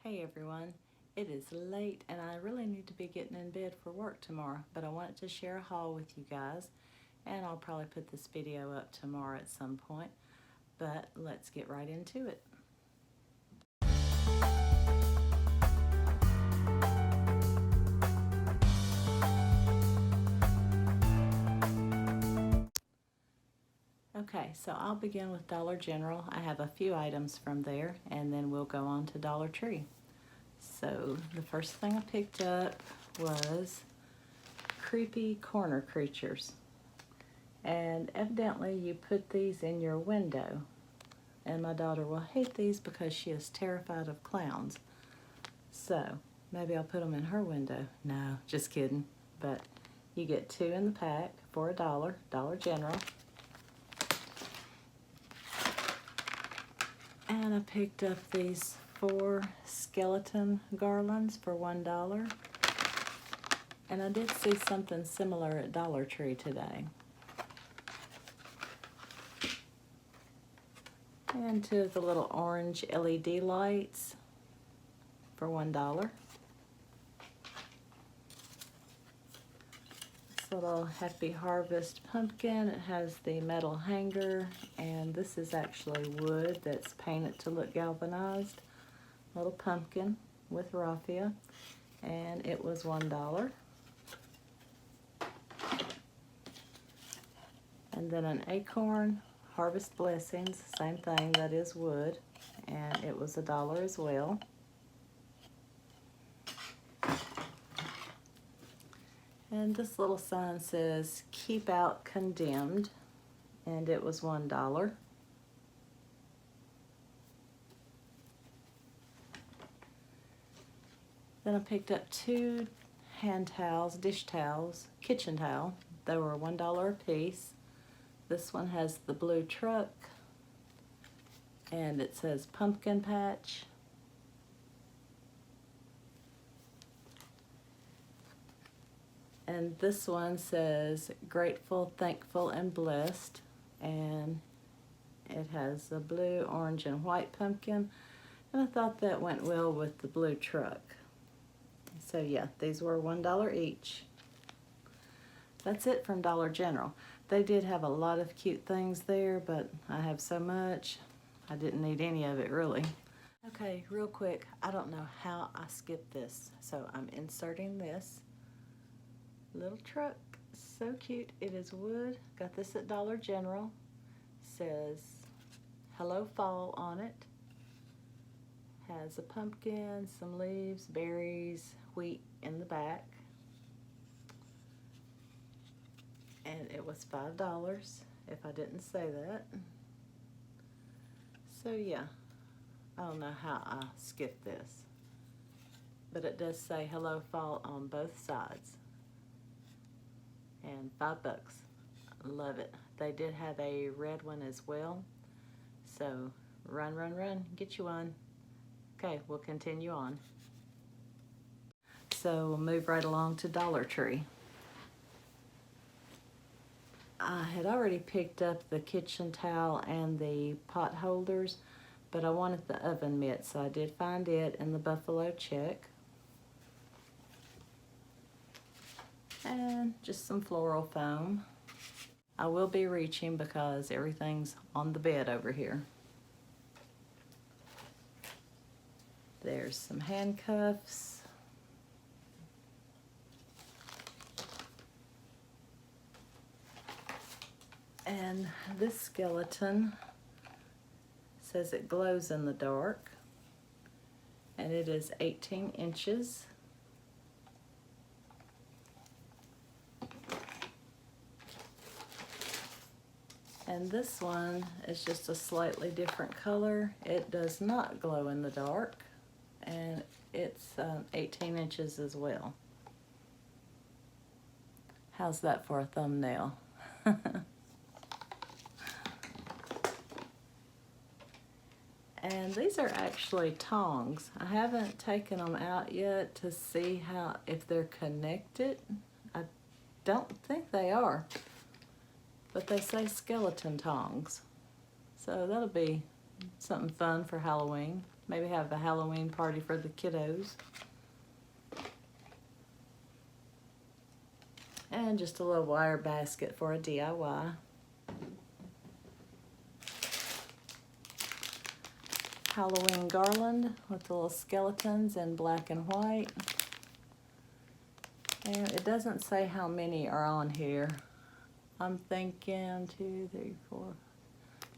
Hey everyone, it is late and I really need to be getting in bed for work tomorrow, but I wanted to share a haul with you guys, and I'll probably put this video up tomorrow at some point, but let's get right into it. Okay, so I'll begin with Dollar General. I have a few items from there and then we'll go on to Dollar Tree. So the first thing I picked up was creepy corner creatures. And evidently you put these in your window. And my daughter will hate these because she is terrified of clowns. So maybe I'll put them in her window. No, just kidding. But you get 2 in the pack for $1, Dollar General. And I picked up these 4 skeleton garlands for $1. And I did see something similar at Dollar Tree today. And 2 of the little orange LED lights for $1. This little Happy Harvest pumpkin, it has the metal hanger, and this is actually wood that's painted to look galvanized. Little pumpkin with raffia, and it was $1. And then an acorn, Harvest Blessings, same thing, that is wood, and it was $1 as well. And this little sign says, "Keep out condemned," and it was $1. Then I picked up 2 hand towels, dish towels, kitchen towel. They were $1 a piece. This one has the blue truck, and it says pumpkin patch. And this one says grateful, thankful, and blessed, and it has a blue, orange, and white pumpkin, and I thought that went well with the blue truck. So yeah, these were $1 each. That's it from Dollar General. They did have a lot of cute things there, but I have so much, I didn't need any of it really. Okay, real quick, I don't know how I skipped this, so I'm inserting this little truck. So cute. It is wood. Got this at Dollar General. Says Hello Fall on it. Has a pumpkin, some leaves, berries, wheat in the back. And it was $5 if I didn't say that. So yeah, I don't know how I skipped this, but it does say Hello Fall on both sides. And $5. Love it. They did have a red one as well. So run, run, run, get you one. Okay, we'll continue on. So we'll move right along to Dollar Tree. I had already picked up the kitchen towel and the pot holders, but I wanted the oven mitt, so I did find it in the buffalo check. And just some floral foam. I will be reaching because everything's on the bed over here. There's some handcuffs. And this skeleton says it glows in the dark, and it is 18 inches. And this one is just a slightly different color. It does not glow in the dark, and it's 18 inches as well. How's that for a thumbnail? And these are actually tongs. I haven't taken them out yet to see if they're connected. I don't think they are, but they say skeleton tongs. So that'll be something fun for Halloween. maybe have a Halloween party for the kiddos. And just a little wire basket for a DIY. Halloween garland with the little skeletons in black and white. And it doesn't say how many are on here. I'm thinking 2, 3, 4,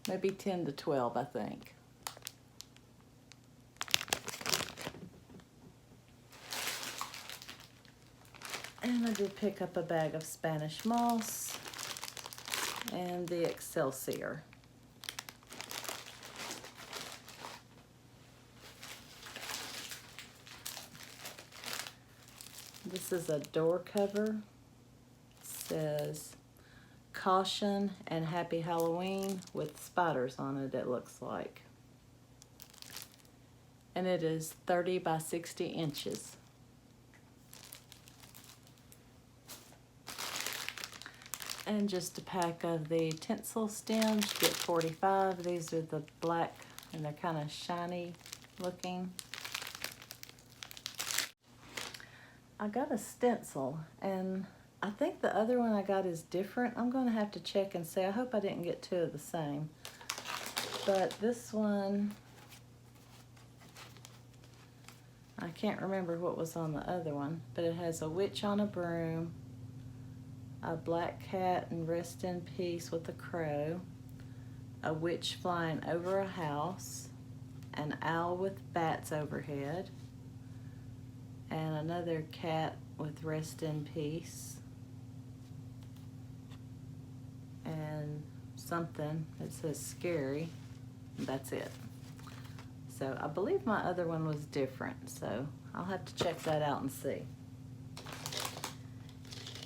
maybe 10 to 12, I think. And I did pick up a bag of Spanish moss and the Excelsior. This is a door cover. It says caution and happy Halloween with spiders on it, it looks like. And it is 30 by 60 inches. And just a pack of the tinsel stems, you get 45. These are the black and they're kind of shiny looking. I got a stencil and I think the other one I got is different. I'm going to have to check and see. I hope I didn't get 2 of the same. But this one, I can't remember what was on the other one, but it has a witch on a broom, a black cat and rest in peace with a crow, a witch flying over a house, an owl with bats overhead, and another cat with rest in peace, and something that says scary. That's it. So I believe my other one was different, so I'll have to check that out and see.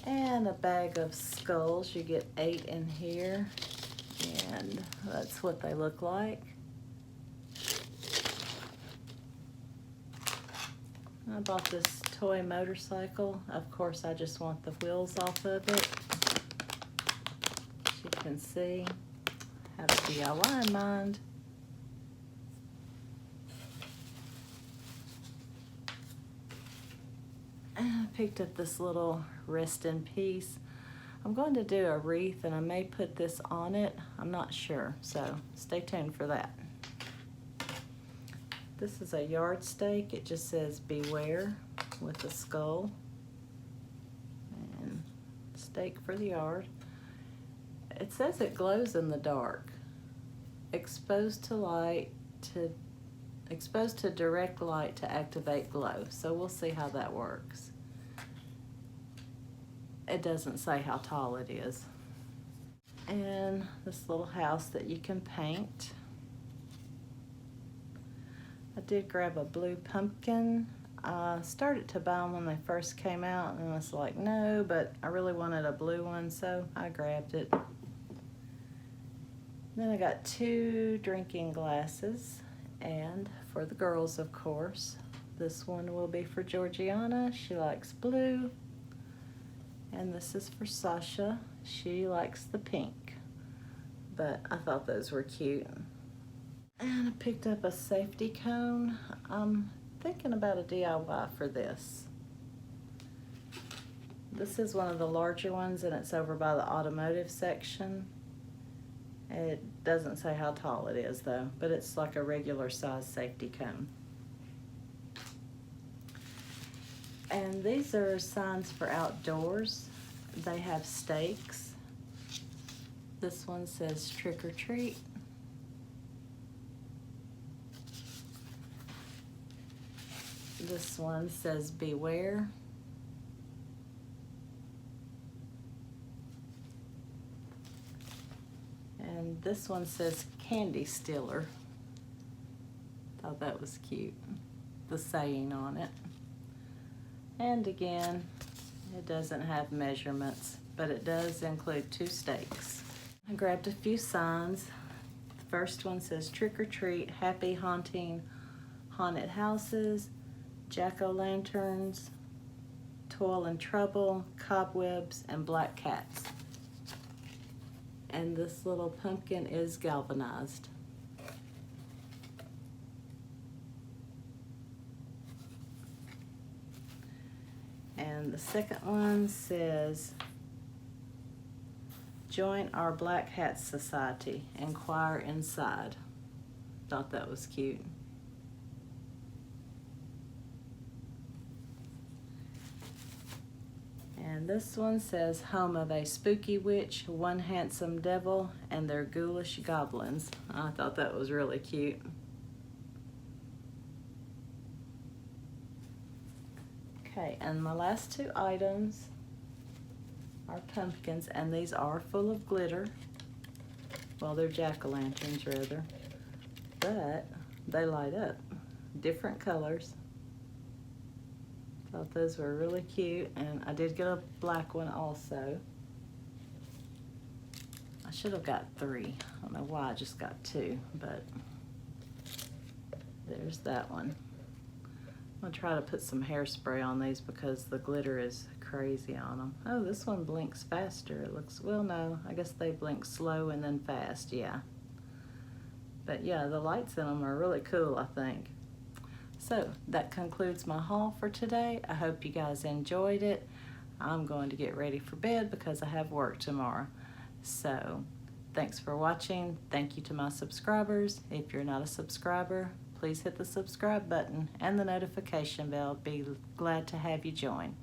And a bag of skulls. You get 8 in here, and that's what they look like. I bought this toy motorcycle. Of course, I just want the wheels off of it. As you can see, I have a DIY in mind. And I picked up this little rest in peace. I'm going to do a wreath and I may put this on it. I'm not sure, so stay tuned for that. This is a yard stake. It just says beware with a skull. And stake for the yard. It says it glows in the dark. Exposed to direct light to activate glow. So we'll see how that works. It doesn't say how tall it is. And this little house that you can paint. I did grab a blue pumpkin. I started to buy them when they first came out and I was like, no, but I really wanted a blue one, so I grabbed it. Then I got 2 drinking glasses, and for the girls, of course. This one will be for Georgiana. She likes blue. And this is for Sasha. She likes the pink. But I thought those were cute. And I picked up a safety cone. I'm thinking about a DIY for this. This is one of the larger ones and it's over by the automotive section. It doesn't say how tall it is though, but it's like a regular size safety cone. And these are signs for outdoors. They have stakes. This one says trick or treat. This one says beware. And this one says candy stealer. Thought that was cute, the saying on it. And again, it doesn't have measurements, but it does include 2 stakes. I grabbed a few signs. The first one says trick or treat, happy haunting, haunted houses, jack-o'-lanterns, toil and trouble, cobwebs, and black cats. And this little pumpkin is galvanized. And the second one says, join our Black Hat Society, inquire inside. Thought that was cute. And this one says, home of a spooky witch, one handsome devil, and their ghoulish goblins. I thought that was really cute. Okay, and my last two items are pumpkins, and these are full of glitter. Well, they're jack-o'-lanterns rather, but they light up. Different colors. Thought those were really cute, and I did get a black one also. I should have got 3. I don't know why I just got 2, but there's that one. I'm gonna try to put some hairspray on these because the glitter is crazy on them. Oh, this one blinks faster. It looks, well, no, I guess they blink slow and then fast, yeah. But yeah, the lights in them are really cool, I think. So that concludes my haul for today. I hope you guys enjoyed it. I'm going to get ready for bed because I have work tomorrow. So thanks for watching. Thank you to my subscribers. If you're not a subscriber, please hit the subscribe button and the notification bell. Be glad to have you join.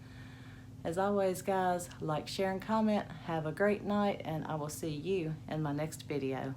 As always, guys, like, share, and comment. Have a great night, and I will see you in my next video.